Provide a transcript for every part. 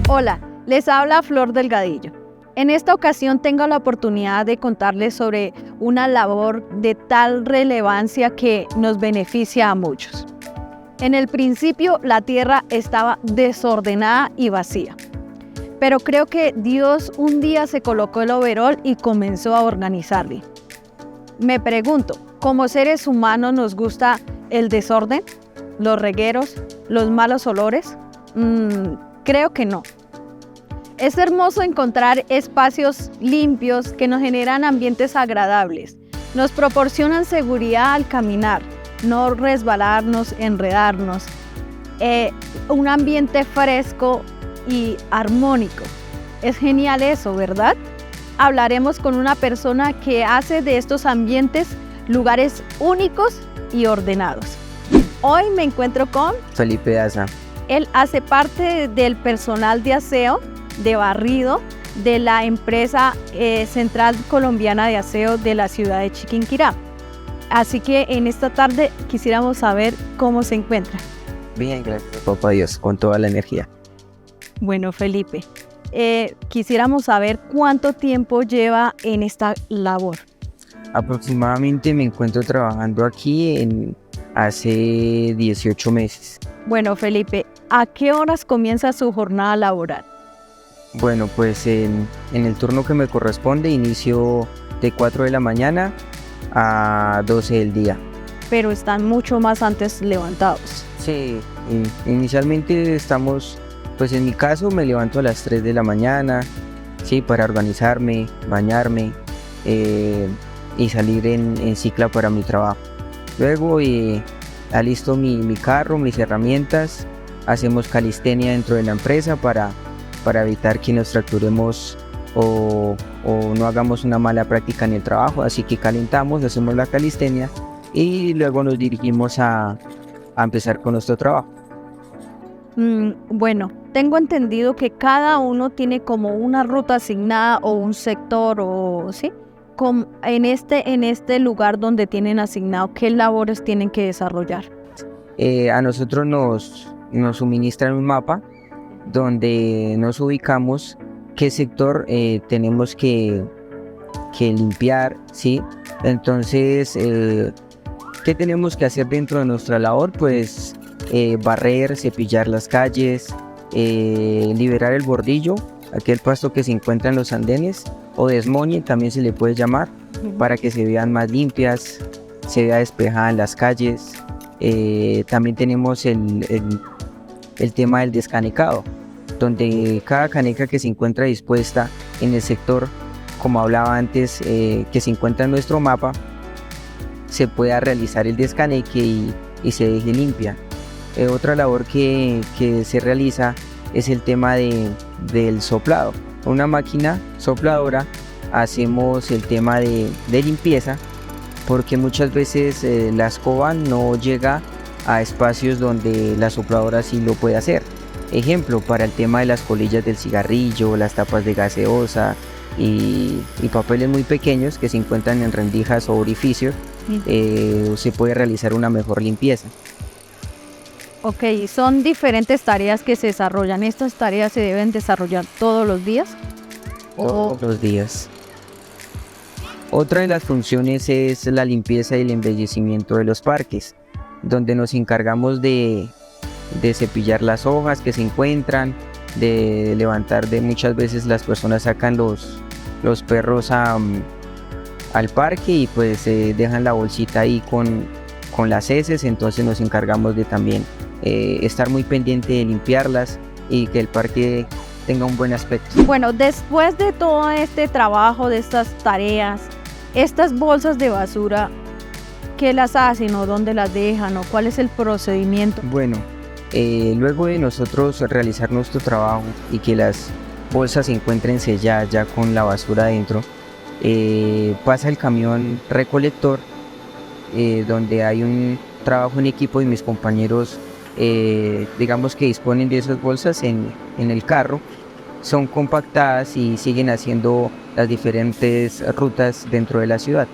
Hola, les habla Flor Delgadillo. En esta ocasión tengo la oportunidad de contarles sobre una labor de tal relevancia que nos beneficia a muchos. En el principio la tierra estaba desordenada y vacía, pero creo que Dios un día se colocó el overol y comenzó a organizarla. Me pregunto, ¿como seres humanos nos gusta el desorden, los regueros, los malos olores? Creo que no. Es hermoso encontrar espacios limpios que nos generan ambientes agradables, nos proporcionan seguridad al caminar, no resbalarnos, enredarnos, un ambiente fresco y armónico. Es genial eso, ¿verdad? Hablaremos con una persona que hace de estos ambientes lugares únicos y ordenados. Hoy me encuentro con Felipe Daza. Él hace parte del personal de aseo, de barrido, de la empresa Central Colombiana de Aseo de la ciudad de Chiquinquirá. Así que en esta tarde quisiéramos saber cómo se encuentra. Bien, gracias, papá Dios, con toda la energía. Bueno, Felipe, quisiéramos saber cuánto tiempo lleva en esta labor. Aproximadamente me encuentro trabajando aquí hace 18 meses. Bueno, Felipe, ¿a qué horas comienza su jornada laboral? Bueno, pues en el turno que me corresponde inicio de 4 de la mañana a 12 del día. Pero están mucho más antes levantados. Sí, inicialmente estamos, pues en mi caso me levanto a las 3 de la mañana, sí, para organizarme, bañarme y salir en cicla para mi trabajo. Luego alisto mi carro, mis herramientas, hacemos calistenia dentro de la empresa para evitar que nos fracturemos o no hagamos una mala práctica en el trabajo. Así que calentamos, hacemos la calistenia y luego nos dirigimos a empezar con nuestro trabajo. Bueno, tengo entendido que cada uno tiene como una ruta asignada o un sector, o ¿sí? En este lugar donde tienen asignado, ¿qué labores tienen que desarrollar? A nosotros nos suministran un mapa donde nos ubicamos qué sector tenemos que limpiar, ¿sí? Entonces, ¿qué tenemos que hacer dentro de nuestra labor? Pues barrer, cepillar las calles, liberar el bordillo, aquel pasto que se encuentra en los andenes, o desmoñe también se le puede llamar, para que se vean más limpias, se vea despejada en las calles. También tenemos el tema del descanecado, donde cada caneca que se encuentra dispuesta en el sector, como hablaba antes, que se encuentra en nuestro mapa, se pueda realizar el descaneque y se deje limpia. Otra labor que se realiza es el tema del soplado. Con una máquina sopladora hacemos el tema de limpieza, porque muchas veces la escoba no llega a espacios donde la sopladora sí lo puede hacer. Ejemplo, para el tema de las colillas del cigarrillo, las tapas de gaseosa y papeles muy pequeños que se encuentran en rendijas o orificios, se puede realizar una mejor limpieza. Ok, son diferentes tareas que se desarrollan. ¿Estas tareas se deben desarrollar todos los días? Todos los días. Otra de las funciones es la limpieza y el embellecimiento de los parques, donde nos encargamos de cepillar las hojas que se encuentran, de levantar, muchas veces las personas sacan los perros al parque y pues dejan la bolsita ahí con las heces. Entonces nos encargamos de también estar muy pendiente de limpiarlas y que el parque tenga un buen aspecto. Bueno, después de todo este trabajo, de estas tareas, estas bolsas de basura, ¿qué las hacen o dónde las dejan o cuál es el procedimiento? Bueno, luego de nosotros realizar nuestro trabajo y que las bolsas se encuentren selladas ya con la basura adentro, pasa el camión recolector, donde hay un trabajo en equipo y mis compañeros digamos que disponen de esas bolsas en el carro, son compactadas y siguen haciendo las diferentes rutas dentro de la ciudad,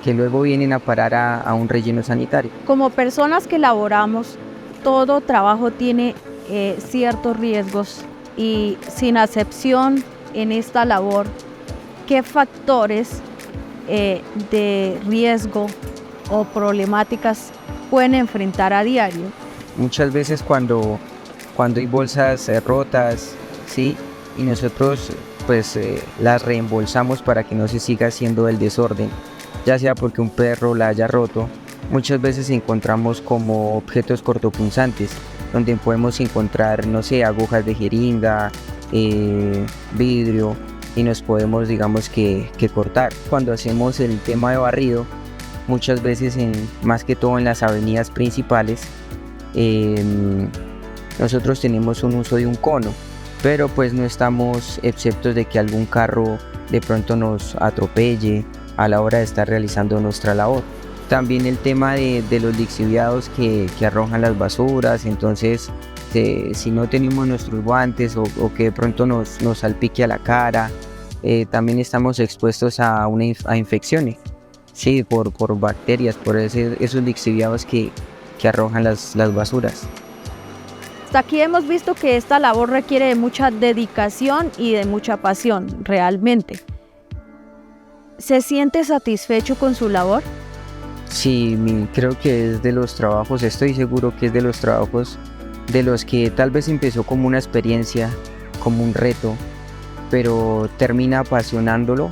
que luego vienen a parar a un relleno sanitario. Como personas que laboramos, todo trabajo tiene ciertos riesgos y sin acepción en esta labor, ¿qué factores de riesgo o problemáticas pueden enfrentar a diario? Muchas veces cuando hay bolsas rotas, ¿sí? Y nosotros pues las reembolsamos para que no se siga haciendo el desorden, ya sea porque un perro la haya roto. Muchas veces encontramos como objetos cortopunzantes, donde podemos encontrar, no sé, agujas de jeringa, vidrio, y nos podemos, digamos que cortar. Cuando hacemos el tema de barrido, muchas veces, más que todo en las avenidas principales, nosotros tenemos un uso de un cono, pero pues no estamos exceptos de que algún carro de pronto nos atropelle a la hora de estar realizando nuestra labor. También el tema de los lixiviados que arrojan las basuras. Entonces si no tenemos nuestros guantes o que de pronto nos salpique a la cara, también estamos expuestos a infecciones, sí, por bacterias, por esos lixiviados que arrojan las basuras. Hasta aquí hemos visto que esta labor requiere de mucha dedicación y de mucha pasión, realmente. ¿Se siente satisfecho con su labor? Sí, creo que es de los trabajos, estoy seguro que es de los trabajos de los que tal vez empezó como una experiencia, como un reto, pero termina apasionándolo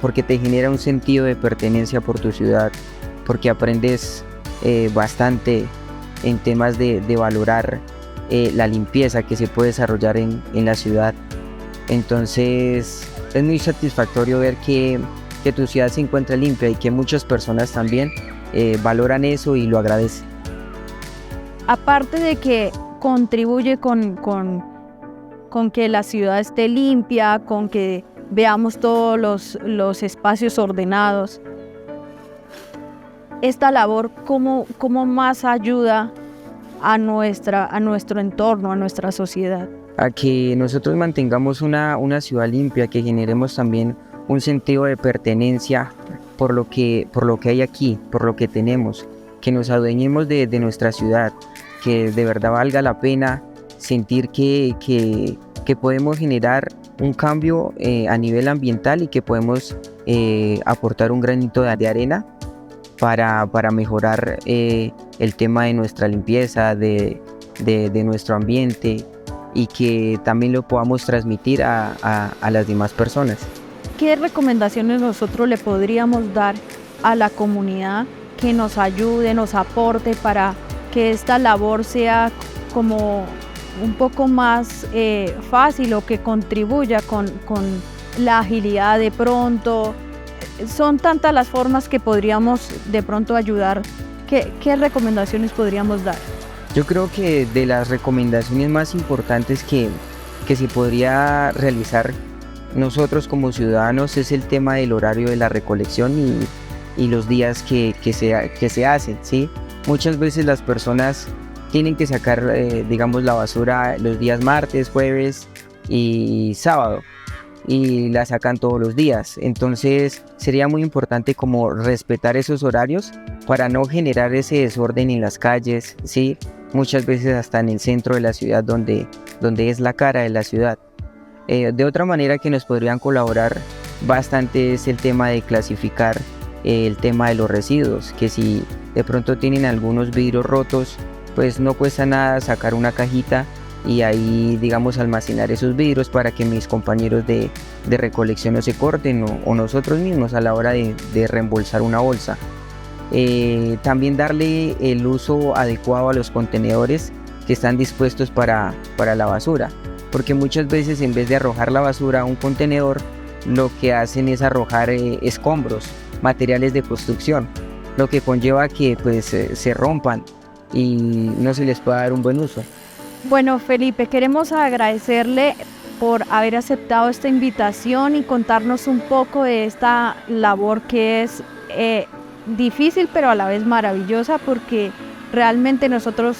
porque te genera un sentido de pertenencia por tu ciudad, porque aprendes bastante en temas de valorar la limpieza que se puede desarrollar en la ciudad. Entonces es muy satisfactorio ver que tu ciudad se encuentra limpia y que muchas personas también valoran eso y lo agradecen. Aparte de que contribuye con que la ciudad esté limpia, con que veamos todos los espacios ordenados, esta labor, ¿cómo más ayuda a nuestro entorno, a nuestra sociedad? A que nosotros mantengamos una ciudad limpia, que generemos también un sentido de pertenencia por lo que hay aquí, por lo que tenemos, que nos adueñemos de nuestra ciudad, que de verdad valga la pena sentir que podemos generar un cambio a nivel ambiental y que podemos aportar un granito de arena para mejorar el tema de nuestra limpieza, de nuestro ambiente, y que también lo podamos transmitir a las demás personas. ¿Qué recomendaciones nosotros le podríamos dar a la comunidad que nos ayude, nos aporte para que esta labor sea como un poco más fácil, o que contribuya con la agilidad de pronto? Son tantas las formas que podríamos de pronto ayudar. ¿Qué recomendaciones podríamos dar? Yo creo que de las recomendaciones más importantes que se podría realizar nosotros como ciudadanos es el tema del horario de la recolección y los días que se hacen, ¿sí? Muchas veces las personas tienen que sacar, digamos, la basura los días martes, jueves y sábado, y la sacan todos los días. Entonces sería muy importante como respetar esos horarios para no generar ese desorden en las calles, ¿sí? Muchas veces hasta en el centro de la ciudad, donde es la cara de la ciudad. De otra manera que nos podrían colaborar bastante es el tema de clasificar el tema de los residuos, que si de pronto tienen algunos vidrios rotos, pues no cuesta nada sacar una cajita y ahí, digamos, almacenar esos vidrios para que mis compañeros de recolección no se corten, o nosotros mismos a la hora de reembolsar una bolsa. También darle el uso adecuado a los contenedores que están dispuestos para la basura, porque muchas veces en vez de arrojar la basura a un contenedor, lo que hacen es arrojar escombros, materiales de construcción, lo que conlleva que pues se rompan y no se les pueda dar un buen uso. Bueno, Felipe, queremos agradecerle por haber aceptado esta invitación y contarnos un poco de esta labor que es difícil pero a la vez maravillosa, porque realmente nosotros,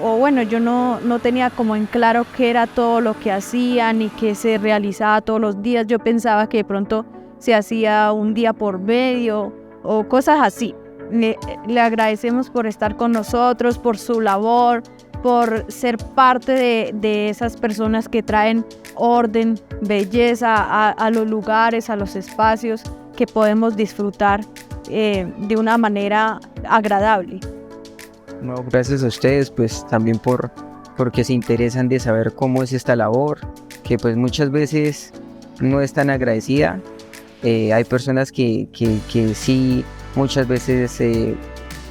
o bueno, yo no tenía como en claro qué era todo lo que hacían y que se realizaba todos los días. Yo pensaba que de pronto se hacía un día por medio o cosas así. Le agradecemos por estar con nosotros, por su labor, por ser parte de esas personas que traen orden, belleza a los lugares, a los espacios que podemos disfrutar de una manera agradable. No, gracias a ustedes, pues también porque se interesan de saber cómo es esta labor, que pues muchas veces no es tan agradecida. Hay personas que sí, muchas veces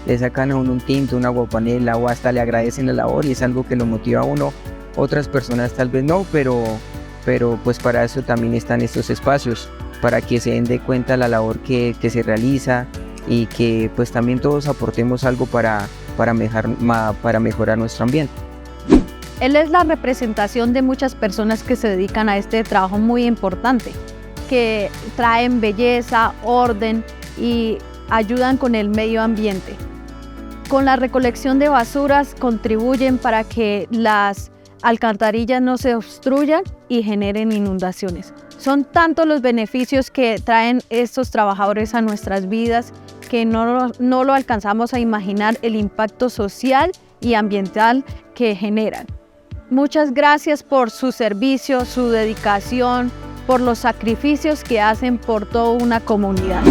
le sacan a uno un tinto, una aguapanela o hasta le agradecen la labor y es algo que lo motiva a uno. Otras personas tal vez no, pero pues para eso también están estos espacios, para que se den de cuenta la labor que se realiza y que pues también todos aportemos algo para mejorar nuestro ambiente. Él es la representación de muchas personas que se dedican a este trabajo muy importante, que traen belleza, orden y ayudan con el medio ambiente. Con la recolección de basuras contribuyen para que las alcantarillas no se obstruyan y generen inundaciones. Son tantos los beneficios que traen estos trabajadores a nuestras vidas que no lo alcanzamos a imaginar el impacto social y ambiental que generan. Muchas gracias por su servicio, su dedicación, por los sacrificios que hacen por toda una comunidad.